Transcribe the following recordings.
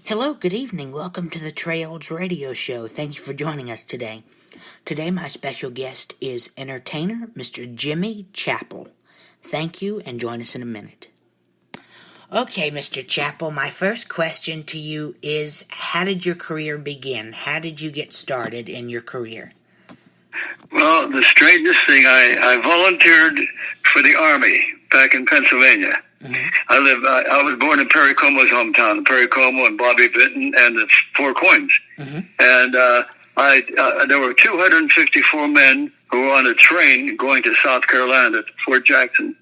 Hello, good evening. Welcome to the Trails Radio Show. Thank you for joining us today. Today, my special guest is entertainer Mr. Jimmy Chappell. Thank you, and join us in a minute. Okay, Mr. Chappell, my first question to you is, how did your career begin? How did you get started in your career? Well, the strangest thing, I volunteered for the Army back in Pennsylvania. Mm-hmm. I was born in Perry Como's hometown, Perry Como and Bobby Vinton and the Four Coins. Mm-hmm. And there were 254 men who were on a train going to South Carolina to Fort Jackson.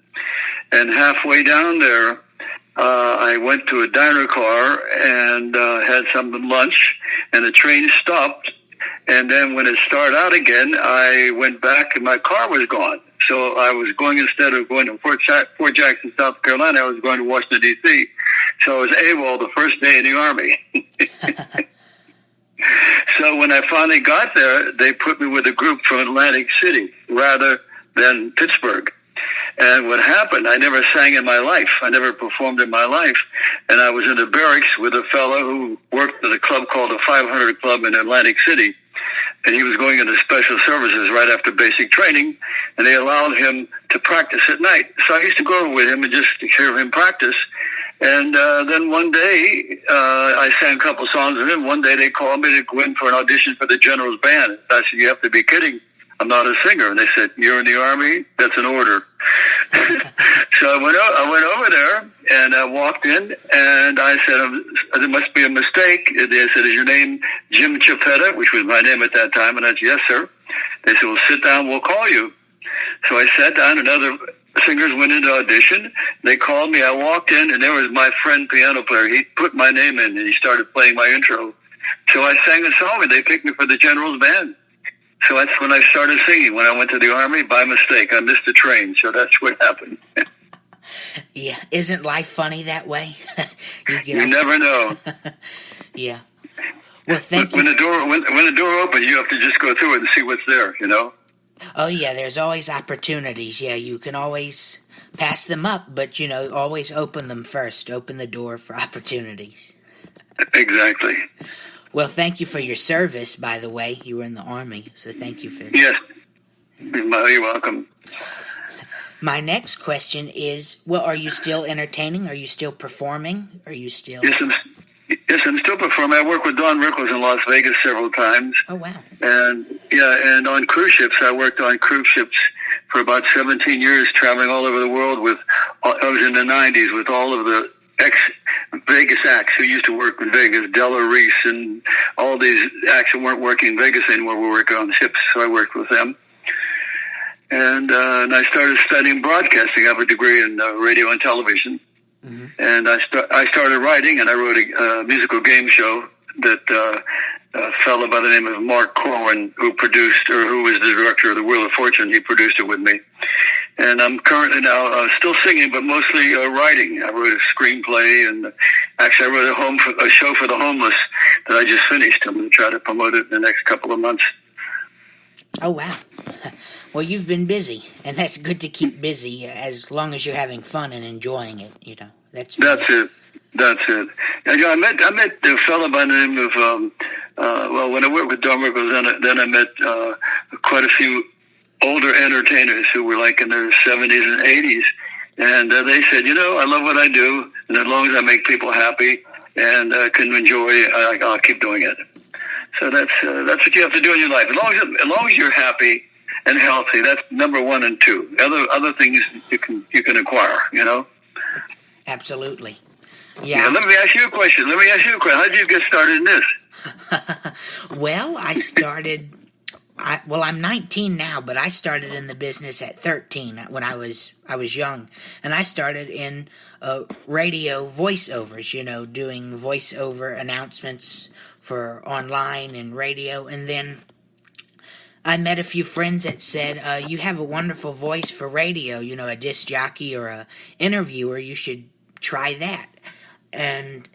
And halfway down there, I went to a diner car and had some lunch, and the train stopped. And then when it started out again, I went back and my car was gone. So I was going, instead of going to Fort Jackson, South Carolina, I was going to Washington, D.C. So I was AWOL the first day in the Army. So when I finally got there, they put me with a group from Atlantic City rather than Pittsburgh. And what happened, I never sang in my life. I never performed in my life. And I was in the barracks with a fellow who worked at a club called the 500 Club in Atlantic City. And he was going into special services right after basic training, and they allowed him to practice at night. So I used to go over with him and just hear him practice. And then one day, I sang a couple songs with him. One day they called me to go in for an audition for the General's Band. I said, "You have to be kidding. I'm not a singer." And they said, "You're in the Army? That's an order." So I went over there, and I walked in, and I said, "There must be a mistake." They said, "Is your name Jim Chiappetta?" Which was my name at that time. And I said, "Yes, sir." They said, "Well, sit down, we'll call you." So I sat down, and other singers went into audition. They called me. I walked in, and there was my friend piano player. He put my name in, and he started playing my intro. So I sang the song, and they picked me for the General's Band. So that's when I started singing. When I went to the Army, by mistake, I missed the train. So that's what happened. Yeah, isn't life funny that way? You never know. Yeah. Well, thank you. When the door opens, you have to just go through it and see what's there, you know? Oh, yeah, there's always opportunities. Yeah, you can always pass them up, but, always open them first. Open the door for opportunities. Exactly. Well, thank you for your service, by the way. You were in the Army, so thank you for that. Yes. You're welcome. My next question is, are you still entertaining? Are you still performing? Are you still... Yes, I'm still performing. I work with Don Rickles in Las Vegas several times. Oh, wow. And on cruise ships. I worked on cruise ships for about 17 years, traveling all over the world I was in the 90s with all of the ex-Vegas acts who used to work in Vegas, Della Reese, and all these acts that weren't working in Vegas anymore were working on ships, so I worked with them. And I started studying broadcasting. I have a degree in radio and television. Mm-hmm. And I started writing, and I wrote a musical game show that a fellow by the name of Mark Corwin, who was the director of the Wheel of Fortune, he produced it with me. And I'm currently now still singing, but mostly writing. I wrote a screenplay, and actually I wrote a show for the homeless that I just finished. I'm going to try to promote it in the next couple of months. Oh, wow. Well, you've been busy, and that's good to keep busy as long as you're having fun and enjoying it, That's it. And, I met a fellow by the name of, when I worked with Don Rickles, then I met quite a few older entertainers who were like in their 70s and 80s. And they said, I love what I do, and as long as I make people happy and can enjoy, I'll keep doing it. So that's what you have to do in your life. As long as you're happy and healthy, that's number 1 and 2. Other things you can acquire, Absolutely. Yeah. Let me ask you a question. How did you get started in this? Well, I'm 19 now, but I started in the business at 13 when I was young, and I started in radio voiceovers, doing voiceover announcements for online and radio, and then I met a few friends that said, you have a wonderful voice for radio, a disc jockey or a interviewer, you should try that. And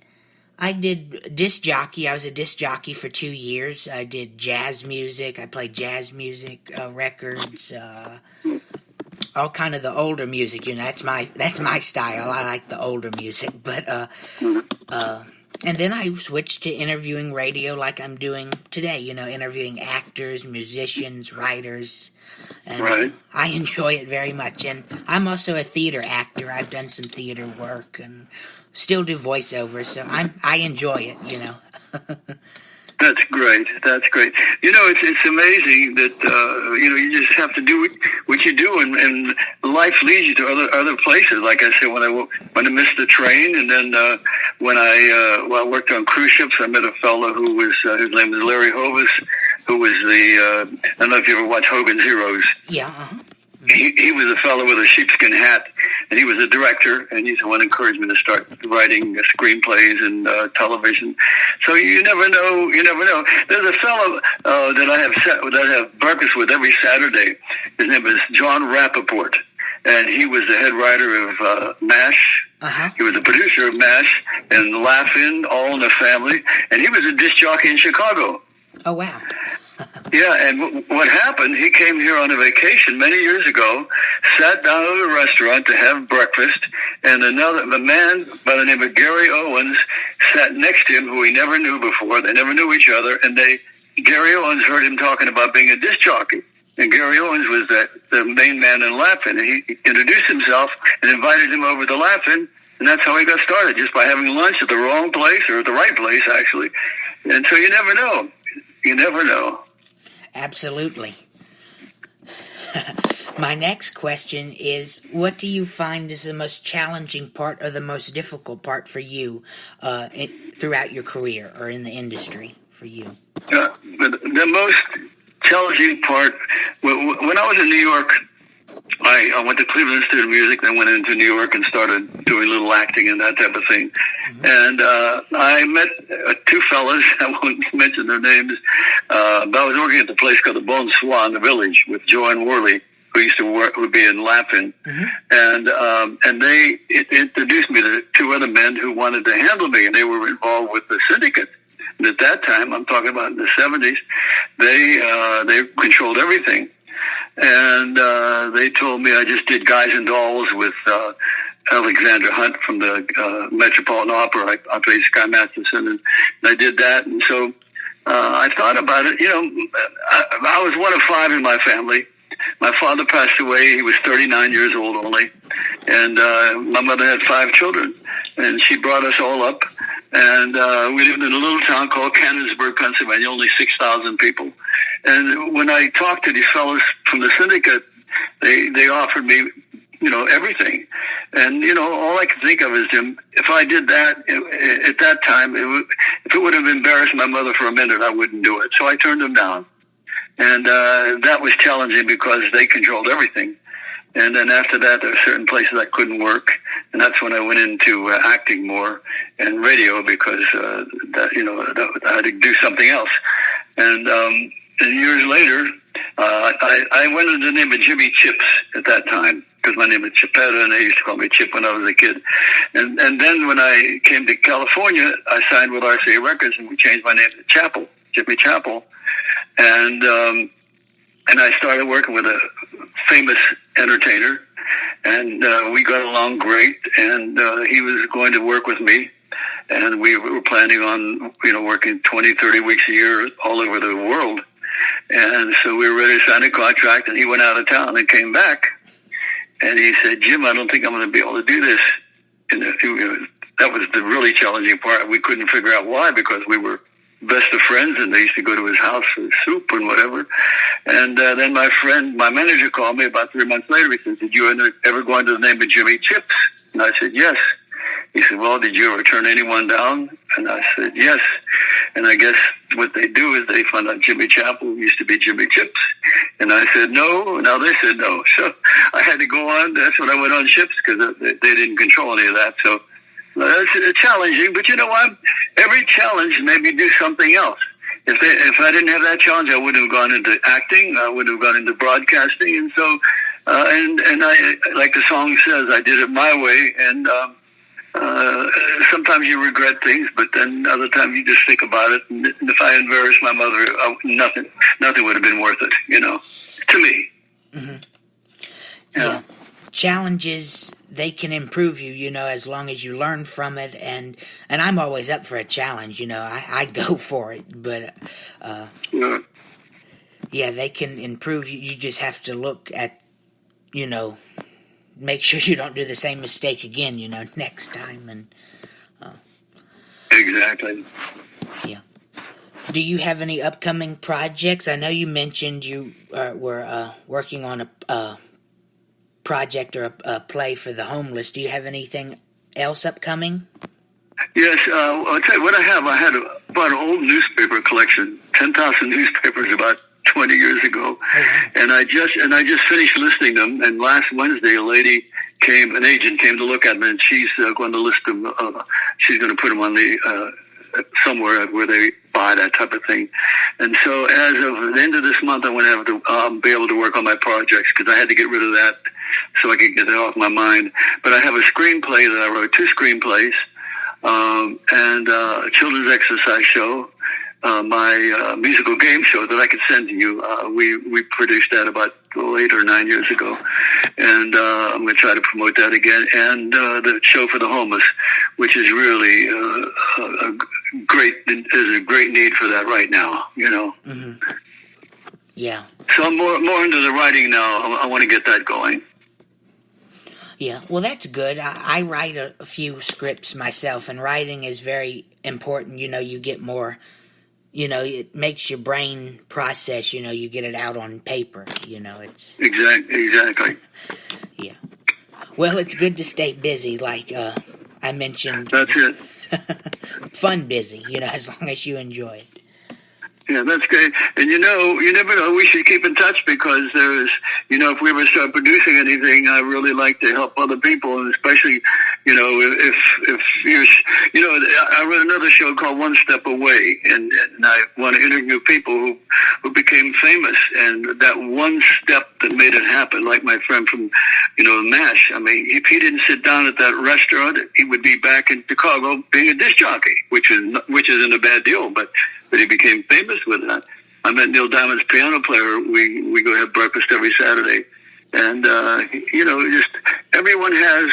I did disc jockey. I was a disc jockey for 2 years. I did jazz music. I played jazz music records, all kind of the older music. That's my style. I like the older music. But And then I switched to interviewing radio like I'm doing today, interviewing actors, musicians, writers. And Right. I enjoy it very much. And I'm also a theater actor. I've done some theater work and still do voiceovers, so I enjoy it. That's great. That's great. It's amazing that you just have to do what you do, and life leads you to other places. Like I said, when I missed the train, and then when I worked on cruise ships, I met a fellow who was his name was Larry Hovis, who was I don't know if you ever watched Hogan's Heroes. Yeah. Uh-huh. He was a fellow with a sheepskin hat, and he was a director, and he's the one who encouraged me to start writing screenplays and television. So you never know. You never know. There's a fellow that I have breakfast with every Saturday. His name is John Rappaport, and he was the head writer of MASH. Uh-huh. He was the producer of MASH and Laugh-In, All in the Family, and he was a disc jockey in Chicago. Oh, wow. Yeah, and what happened, he came here on a vacation many years ago, sat down at a restaurant to have breakfast, and a man by the name of Gary Owens sat next to him, who he never knew before. They never knew each other, and Gary Owens heard him talking about being a disc jockey. And Gary Owens was the main man in Laugh-In, and he introduced himself and invited him over to Laugh-In, and that's how he got started, just by having lunch at the wrong place, or at the right place, actually. And so you never know. You never know. Absolutely. My next question is, what do you find is the most challenging part or the most difficult part for you throughout your career or in the industry for you? The most challenging part, when I was in New York, I went to Cleveland Institute of Music, then went into New York and started doing a little acting and that type of thing. Mm-hmm. And I met two fellas, I won't mention their names, but I was working at the place called the Bone Swan, the Village, with Joanne Worley, who used to would be in Laugh-In. Mm-hmm. And they introduced me to two other men who wanted to handle me, and they were involved with the syndicate. And at that time, I'm talking about in the 70s, they controlled everything. And they told me I just did Guys and Dolls with Alexander Hunt from the Metropolitan Opera. I played Sky Masterson, and I did that. And so I thought about it. I was one of five in my family. My father passed away. He was 39 years old only. And my mother had five children. And she brought us all up. And we lived in a little town called Cannonsburg, Pennsylvania, only 6,000 people. And when I talked to these fellows from the syndicate, they offered me, everything. And, all I could think of is, Jim, if I did that at that time, if it would have embarrassed my mother for a minute, I wouldn't do it. So I turned them down. And that was challenging because they controlled everything. And then after that, there were certain places I couldn't work. And that's when I went into acting more and radio because, I had to do something else. And years later, I went under the name of Jimmy Chips at that time because my name is Chippetta, and they used to call me Chip when I was a kid. And then when I came to California, I signed with RCA Records, and we changed my name to Chappell, Jimmy Chappell. And I started working with a famous entertainer, and we got along great, and he was going to work with me. And we were planning on, working 20, 30 weeks a year all over the world. And so we were ready to sign a contract, and he went out of town and came back. And he said, Jim, I don't think I'm going to be able to do this. And that was the really challenging part. We couldn't figure out why, because we were best of friends, and they used to go to his house for soup and whatever. And then my manager called me about 3 months later. He said, did you ever go under the name of Jimmy Chips? And I said, yes. He said, well, did you ever turn anyone down? And I said, yes. And I guess what they do is they found out Jimmy Chappell used to be Jimmy Chips. And I said, no. Now they said no. So I had to go on. That's when I went on Chips because they didn't control any of that. So it's challenging. But you know what? Every challenge made me do something else. If I didn't have that challenge, I wouldn't have gone into acting. I wouldn't have gone into broadcasting. And so, and I, like the song says, I did it my way. And sometimes you regret things, but then other times you just think about it. And if I embarrassed my mother, nothing would have been worth it, to me. Mm-hmm. Yeah. challenges, they can improve you, as long as you learn from it, and I'm always up for a challenge, I go for it, but yeah, they can improve you. You just have to look at, make sure you don't do the same mistake again, next time, and exactly. Yeah. Do you have any upcoming projects? I know you mentioned you were working on a project or a play for the homeless. Do you have anything else upcoming? Yes, I'll tell you what I have. I had about an old newspaper collection, 10,000 newspapers about 20 years ago, and I just finished listing them. And last Wednesday, an agent came to look at them, and she's going to list them. She's going to put them on the somewhere where they buy that type of thing. And so, as of the end of this month, I want to have to be able to work on my projects because I had to get rid of that so I could get that off my mind. But I have a screenplay that I wrote, 2 screenplays, and a children's exercise show. My musical game show that I could send to you. We produced that about 8 or 9 years ago, and I'm going to try to promote that again. And the show for the homeless, which is really a great need for that right now. Mm-hmm. Yeah. So I'm more into the writing now. I want to get that going. Yeah, well, that's good. I write a few scripts myself, and writing is very important. You get more. It makes your brain process, you get it out on paper, it's... Exactly. Yeah. Well, it's good to stay busy, like I mentioned. That's it. Fun busy, as long as you enjoy it. Yeah, that's great. And you never know. We should keep in touch because there's, if we ever start producing anything, I really like to help other people, and especially, if you're, I wrote another show called One Step Away, and I want to interview people who became famous, and that one step that made it happen, like my friend from, MASH. I mean, if he didn't sit down at that restaurant, he would be back in Chicago being a disc jockey, which isn't a bad deal, but he became famous with that. I met Neil Diamond's piano player. We go have breakfast every Saturday. And, just everyone has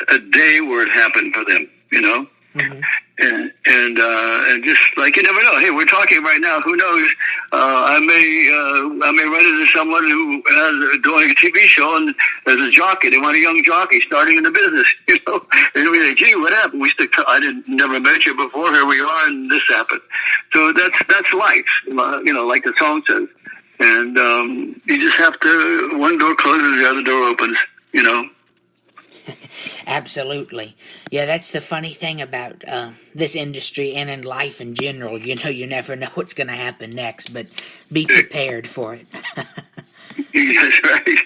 a day where it happened for them, Mm-hmm. And just like you never know. Hey, we're talking right now. Who knows? I may run into someone who has doing a TV show and as a jockey. They want a young jockey starting in the business. And we say, "Gee, what happened?" I never met you before. Here we are, and this happened. So that's life. Like the song says. And you just have to. One door closes, the other door opens. Absolutely. Yeah, that's the funny thing about this industry and in life in general. You never know what's going to happen next, but be prepared for it. That's right.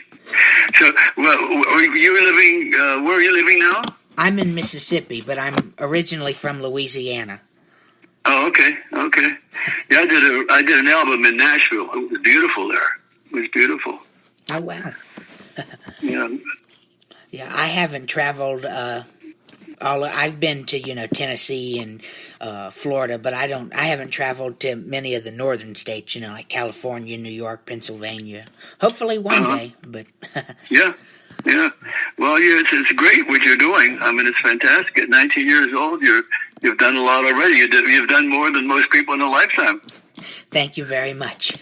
So, where are you living now? I'm in Mississippi, but I'm originally from Louisiana. Oh, okay. Yeah, I did an album in Nashville. It was beautiful there. It was beautiful. Oh, wow. Yeah. Yeah, I haven't traveled I've been to, Tennessee and Florida, but I haven't traveled to many of the northern states, like California, New York, Pennsylvania. Hopefully one day, but Yeah. Well, it's great what you're doing. I mean, it's fantastic. At 19 years old, you've done a lot already. You've done more than most people in a lifetime. Thank you very much.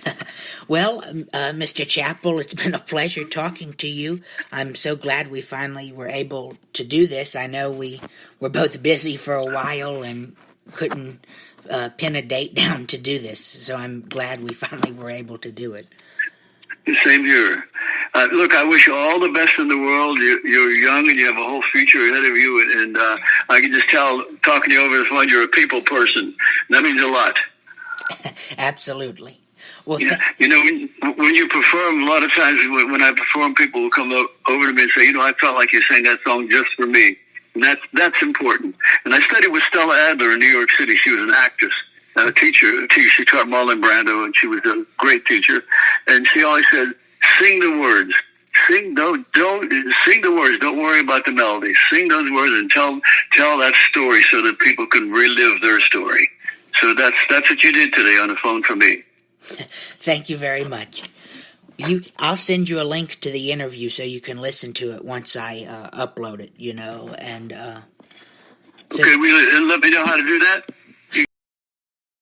Well, Mr. Chappell, it's been a pleasure talking to you. I'm so glad we finally were able to do this. I know we were both busy for a while and couldn't pin a date down to do this, so I'm glad we finally were able to do it. Same here. Look, I wish you all the best in the world. You're young and you have a whole future ahead of you, and I can just tell, talking to you over the phone, you're a people person. That means a lot. Absolutely. Well, when you perform, a lot of times when I perform, people will come over to me and say, I felt like you sang that song just for me. And that's important. And I studied with Stella Adler in New York City. She was an actress, a teacher. She taught Marlon Brando, and she was a great teacher. And she always said, sing the words. Sing the words. Don't worry about the melody. Sing those words and tell that story so that people can relive their story. So that's what you did today on the phone for me. Thank you very much. I'll send you a link to the interview so you can listen to it once I upload it. And Okay, will you let me know how to do that?